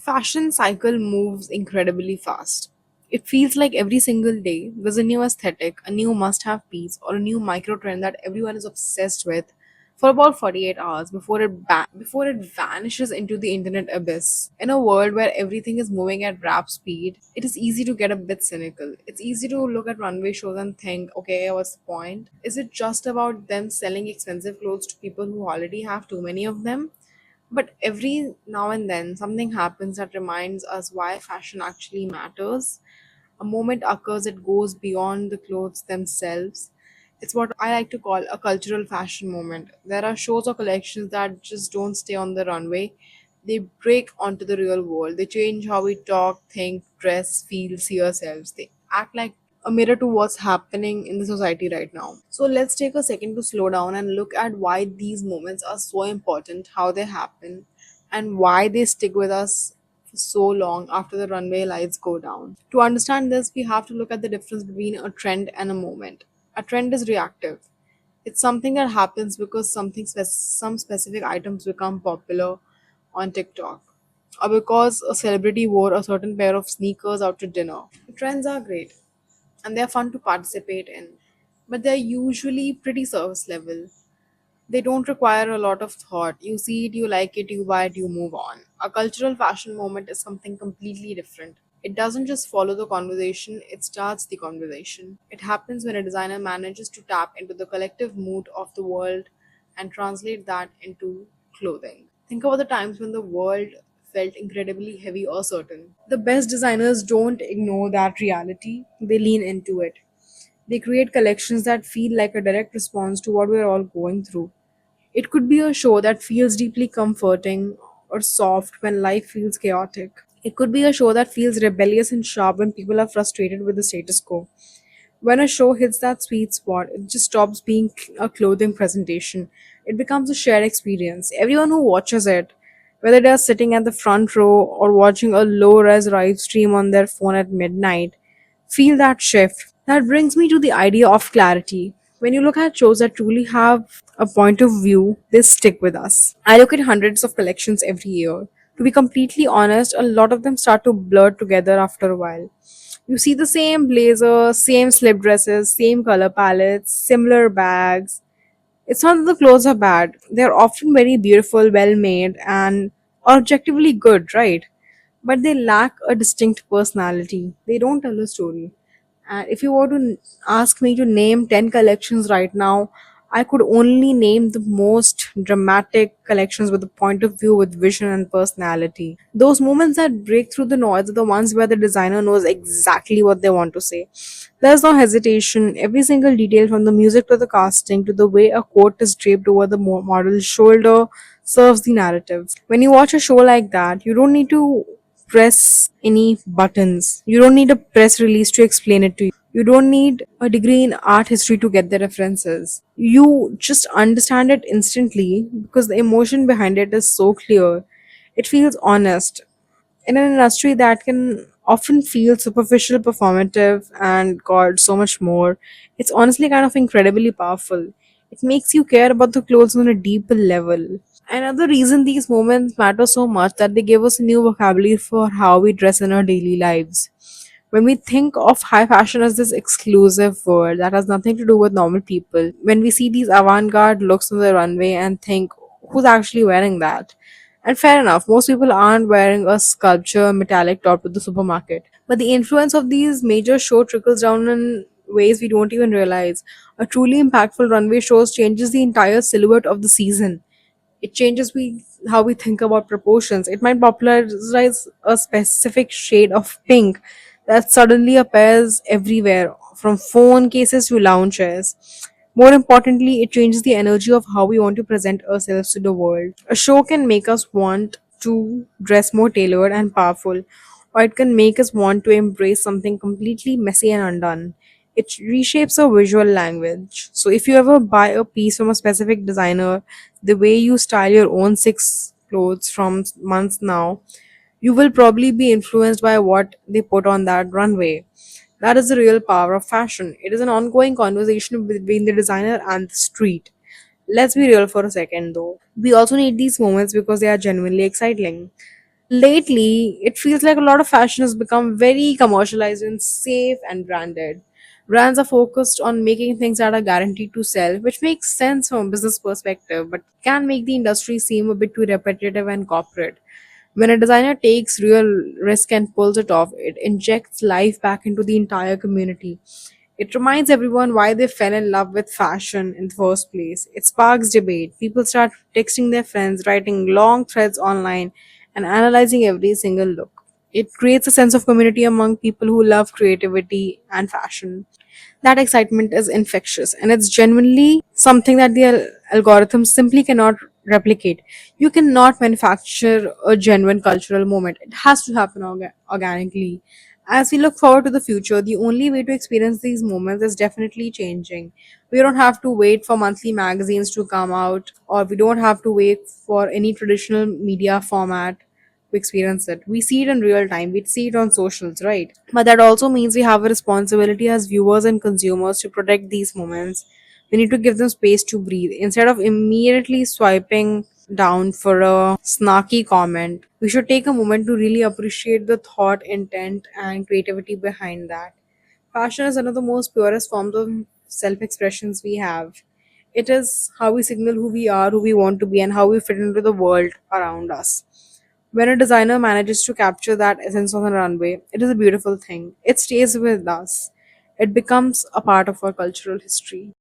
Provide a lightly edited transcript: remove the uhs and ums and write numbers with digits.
Fashion cycle moves incredibly fast. It feels like every single day there's a new aesthetic, a new must-have piece, or a new micro trend that everyone is obsessed with for about 48 hours before it vanishes into the internet abyss. In a world where everything is moving at rap speed, it is easy to get a bit cynical. It's easy to look at runway shows and think, okay, what's the point? Is it just about them selling expensive clothes to people who already have too many of them? But every now and then, something happens that reminds us why fashion actually matters. A moment occurs that goes beyond the clothes themselves. It's what I like to call a cultural fashion moment. There are shows or collections that just don't stay on the runway. They break onto the real world. They change how we talk, think, dress, feel, see ourselves. They act like a mirror to what's happening in the society right now. So let's take a second to slow down and look at why these moments are so important, how they happen, and why they stick with us for so long after the runway lights go down. To understand this, we have to look at the difference between a trend and a moment. A trend is reactive. It's something that happens because some specific items become popular on TikTok, or because a celebrity wore a certain pair of sneakers out to dinner. Trends are great and they're fun to participate in, but they're usually pretty surface level. They don't require a lot of thought. You see it, you like it, you buy it, you move on. A cultural fashion moment is something completely different. It doesn't just follow the conversation, it starts the conversation. It happens when a designer manages to tap into the collective mood of the world and translate that into clothing. Think about the times when the world felt incredibly heavy or certain. The best designers don't ignore that reality, they lean into it. They create collections that feel like a direct response to what we're all going through. It could be a show that feels deeply comforting or soft when life feels chaotic. It could be a show that feels rebellious and sharp when people are frustrated with the status quo. When a show hits that sweet spot, it just stops being a clothing presentation. It becomes a shared experience. Everyone who watches it, whether they are sitting at the front row or watching a low res live stream on their phone at midnight, feel that shift. That brings me to the idea of clarity. When you look at shows that truly have a point of view, they stick with us. I look at hundreds of collections every year. To be completely honest, a lot of them start to blur together after a while. You see the same blazers, same slip dresses, same color palettes, similar bags. It's not that the clothes are bad. They're often very beautiful, well made, and objectively good, right? But they lack a distinct personality. They don't tell a story. And if you were to ask me to name 10 collections right now, I could only name the most dramatic collections with a point of view, with vision and personality. Those moments that break through the noise are the ones where the designer knows exactly what they want to say. There's no hesitation. Every single detail, from the music to the casting to the way a coat is draped over the model's shoulder, serves the narrative. When you watch a show like that, you don't need to press any buttons. You don't need a press release to explain it to you. You don't need a degree in art history to get the references. You just understand it instantly because the emotion behind it is so clear. It feels honest. In an industry that can often feel superficial, performative, and God, so much more, it's honestly kind of incredibly powerful. It makes you care about the clothes on a deeper level. Another reason these moments matter so much that they give us a new vocabulary for how we dress in our daily lives. When we think of high fashion as this exclusive word that has nothing to do with normal people, when we see these avant garde looks on the runway and think, who's actually wearing that? And fair enough, most people aren't wearing a sculpture metallic top to the supermarket. But the influence of these major show trickles down in ways we don't even realize. A truly impactful runway show changes the entire silhouette of the season. It changes how we think about proportions. It might popularize a specific shade of pink that suddenly appears everywhere, from phone cases to lounge chairs. More importantly, it changes the energy of how we want to present ourselves to the world. A show can make us want to dress more tailored and powerful, or it can make us want to embrace something completely messy and undone. It reshapes our visual language. So, if you ever buy a piece from a specific designer, the way you style your own six clothes from months now, you will probably be influenced by what they put on that runway. That is the real power of fashion. It is an ongoing conversation between the designer and the street. Let's be real for a second though. We also need these moments because they are genuinely exciting. Lately, it feels like a lot of fashion has become very commercialized and safe and branded. Brands are focused on making things that are guaranteed to sell, which makes sense from a business perspective, but can make the industry seem a bit too repetitive and corporate. When a designer takes real risk and pulls it off, it injects life back into the entire community. It reminds everyone why they fell in love with fashion in the first place. It sparks debate. People start texting their friends, writing long threads online, and analyzing every single look. It creates a sense of community among people who love creativity and fashion. That excitement is infectious, and it's genuinely something that the algorithms simply cannot replicate. You cannot manufacture a genuine cultural moment, it has to happen organically. As we look forward to the future, the only way to experience these moments is definitely changing. We don't have to wait for monthly magazines to come out, or we don't have to wait for any traditional media format to experience it. We see it in real time, we see it on socials, right? But that also means we have a responsibility as viewers and consumers to protect these moments. We need to give them space to breathe. Instead of immediately swiping down for a snarky comment, we should take a moment to really appreciate the thought, intent, and creativity behind that. Fashion is one of the most purest forms of self expressions we have. It is how we signal who we are, who we want to be, and how we fit into the world around us. When a designer manages to capture that essence on the runway, it is a beautiful thing. It stays with us, it becomes a part of our cultural history.